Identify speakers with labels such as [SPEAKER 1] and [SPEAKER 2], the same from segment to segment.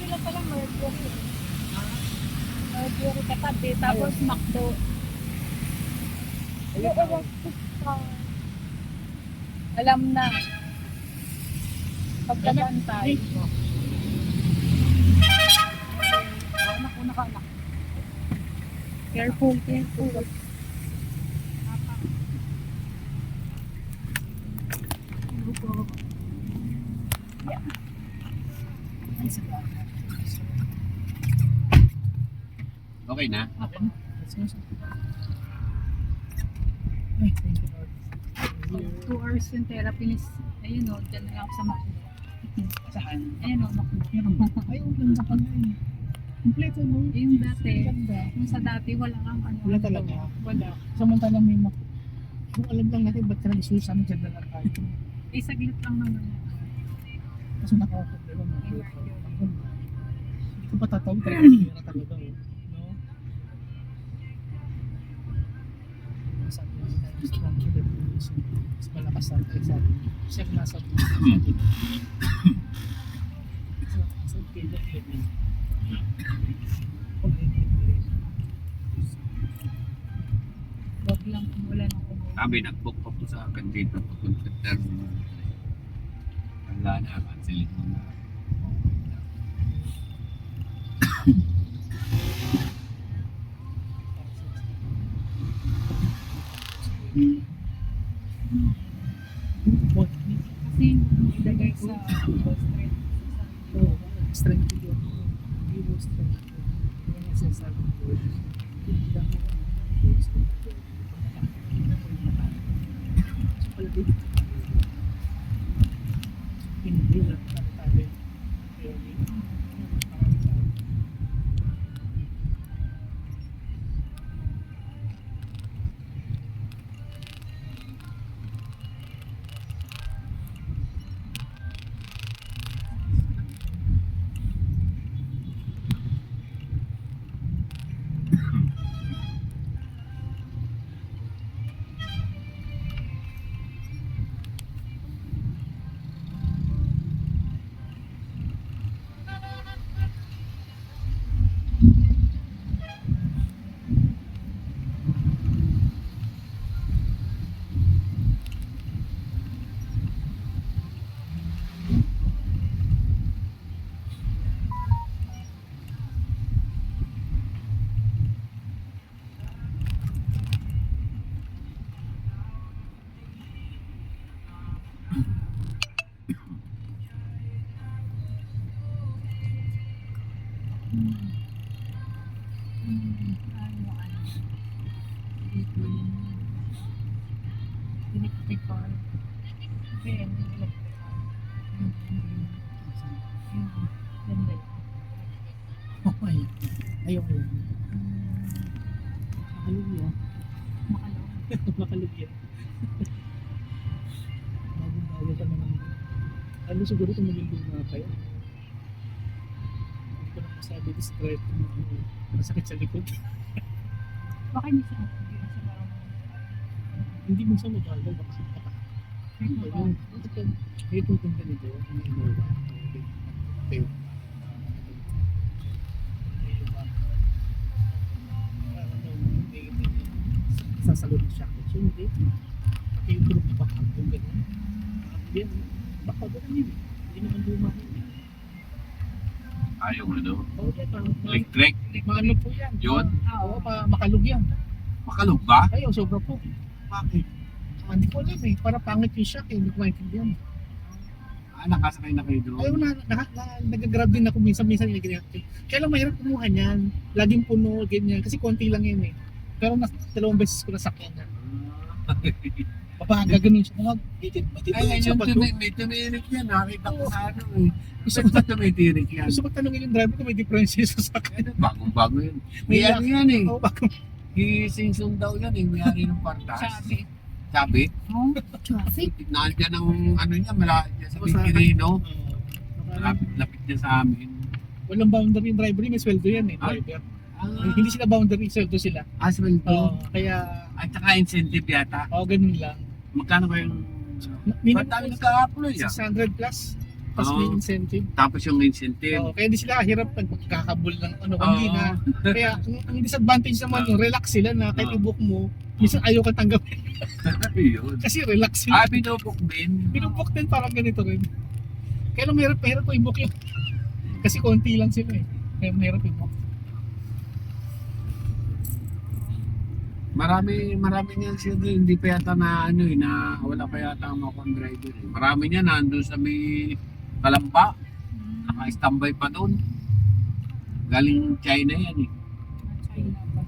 [SPEAKER 1] sila pala Mercury. Mercury katabi, tapos McDo. Oo, alam na. Pagkabantay. Anak ko nakanak. Careful, careful.
[SPEAKER 2] Okay na?
[SPEAKER 1] Ako.
[SPEAKER 3] Ay, thank you, Lord.
[SPEAKER 1] 2 hours yung therapy. Ayun o, dyan na lang ako sa McDo.
[SPEAKER 3] Saan?
[SPEAKER 1] Ayun o, McDo.
[SPEAKER 3] Ay, ang ganda pala eh. Kompleto mo.
[SPEAKER 1] Yung dati,
[SPEAKER 3] Ganda.
[SPEAKER 1] yung sa dati, wala kang ano.
[SPEAKER 3] Wala talaga.
[SPEAKER 1] Wala.
[SPEAKER 3] Samantalang may kung alam lang natin, ba't ka nag-isusan dyan na lang tayo.
[SPEAKER 1] Eh, saglit lang naman.
[SPEAKER 3] Kasi nakakaproblema mo. Hindi ko pa tatawag talaga. Pera talaga eh. No? Sabi naman tayo, strong determination. Mas malakas ang sabi. Siya ang nasa buhay. Sa kailan.
[SPEAKER 1] Wag lang umulan ako.
[SPEAKER 2] Sabi, nag-book pa po sa akin dito. Papunta terminal. Wala na, cancelin mo na.
[SPEAKER 1] Kasi ilagay sa street.
[SPEAKER 3] Oo, strength yun. Hero strength. Yan yung sinasabi ko. Hindi lang ako. So, pala dito. Hindi lang tayo.
[SPEAKER 1] Electrical. Okay, electrical. Ganda.
[SPEAKER 3] Okay. Ayaw ko. Makalugya.
[SPEAKER 1] Makalong.
[SPEAKER 3] Makalugya. Bago-bago ka naman. Ano siguro kung maging mga kayo? Hindi ko lang masabi, describe kung masakit sa likod.
[SPEAKER 1] Baka hindi siya marunong.
[SPEAKER 3] Hindi mo sa mabagal, baka sa paka. Ayun. May tutong ganito, yung inuwa. Tayo. Sasalo ng siya. So, hindi. Pati yung group na baka kung gano'n. Yan. Baka gano'n yun. Hindi naman luma yun.
[SPEAKER 2] Ayaw na daw.
[SPEAKER 3] Oo, yan.
[SPEAKER 2] Electric.
[SPEAKER 3] Maano po yan.
[SPEAKER 2] Yun?
[SPEAKER 3] Oo, makalug yan.
[SPEAKER 2] Makalog ba?
[SPEAKER 3] Ayaw, sobra po.
[SPEAKER 2] Bakit?
[SPEAKER 3] Hindi ko alam eh. Para pangit yung shock eh. Hindi ko maintindihan.
[SPEAKER 2] Nakasakay na kayo doon.
[SPEAKER 3] Ayaw nag-grab din ako minsan-minsan yung ganyan. Kaya lang mahirap kumuha niyan. Laging puno, ganyan. Kasi konti lang yan eh. Pero 2 beses ko nasakyan na. Papahaga ganun siya. Mga,
[SPEAKER 2] Ay, ngayon may tumirik yan. Nakita ko sa ano eh. Gusto ko tumitirik yan.
[SPEAKER 3] gusto ko tanongin yung driver kung may difference sa sakyan.
[SPEAKER 2] Bagong-bago yun.
[SPEAKER 3] May
[SPEAKER 2] May ano yan eh.
[SPEAKER 3] Oo, bakit?
[SPEAKER 2] Isingsong daw yan eh. May-ari ng partas.
[SPEAKER 1] Sabi.
[SPEAKER 2] Sabi?
[SPEAKER 1] Oh, traffic.
[SPEAKER 2] Nandiyan ang ano niya. Malapit niya sa Pilipino. Lapit niya sa amin.
[SPEAKER 3] Walang boundary yung driver, may sweldo yan eh, driver. Hindi sila boundary, sweldo sila.
[SPEAKER 2] Aswell to.
[SPEAKER 3] Kaya,
[SPEAKER 2] At saka incentive yata.
[SPEAKER 3] ganun lang.
[SPEAKER 2] Magkano ba yung...
[SPEAKER 3] Minimum
[SPEAKER 2] Ba't tayo nagka-apply ah?
[SPEAKER 3] 600 plus. Tapos may
[SPEAKER 2] Oo.
[SPEAKER 3] incentive.
[SPEAKER 2] Tapos yung incentive.
[SPEAKER 3] Oo, kaya di sila hirap pagkakabul ng ano, hindi na. Kaya ang disadvantage naman
[SPEAKER 2] Oo.
[SPEAKER 3] yung relax sila na kahit
[SPEAKER 2] Oo.
[SPEAKER 3] i-book mo, minsan ayaw kang tanggapin
[SPEAKER 2] Yun.
[SPEAKER 3] kasi relax sila.
[SPEAKER 2] Binubok din.
[SPEAKER 3] Pinubook din parang ganito rin. Kaya lang mahirap ko i-book yun. Kasi konti lang sila eh. Kaya mahirap i-book.
[SPEAKER 2] Marami niyan siya doon. Hindi pa yata na ano eh, na wala pa yata ang mga driver eh. Marami niya nandun sa may Kalamba. Naka-standby pa doon. Galing China yan eh.
[SPEAKER 1] China pa.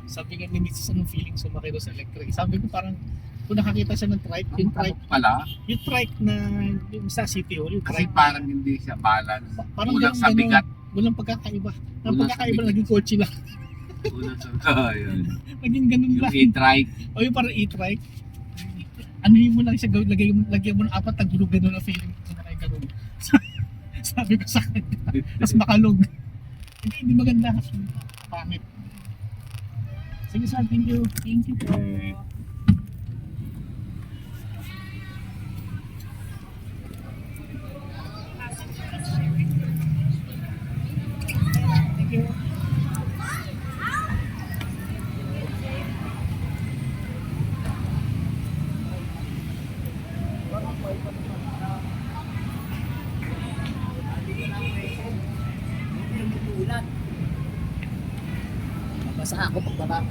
[SPEAKER 3] Sabi nga ni Mrs. anong feeling sumakay doon sa electric. Sabi ko parang kung nakakita siya ng trike, yung trike,
[SPEAKER 2] Pala.
[SPEAKER 3] yung trike na yung sa City Hall, yung
[SPEAKER 2] Kasi
[SPEAKER 3] trike
[SPEAKER 2] parang hindi siya balance.
[SPEAKER 3] parang
[SPEAKER 2] Kulang sa bigat.
[SPEAKER 3] walang pagkakaiba. Ang
[SPEAKER 2] Kulang sa
[SPEAKER 3] pagkakaiba
[SPEAKER 2] bigat.
[SPEAKER 3] naging kotse lang.
[SPEAKER 2] Kulang sa yun.
[SPEAKER 3] Naging ganun
[SPEAKER 2] Yung
[SPEAKER 3] lang.
[SPEAKER 2] e-trike.
[SPEAKER 3] O yung parang e-trike. Anuhin mo lang siya, lagyan mo ng apat na gulog gano'n na feeling ko na kayo gano'n. Sabi ko sa kanya, tapos makalog. Hindi maganda. Pangit. Sige sir, thank you.
[SPEAKER 1] Thank you po.
[SPEAKER 3] Thank you.
[SPEAKER 4] Basta ako pagbaba.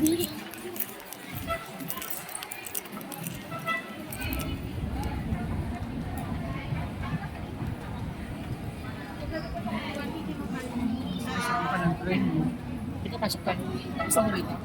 [SPEAKER 4] Ito pasok ka. Tapos ako rito.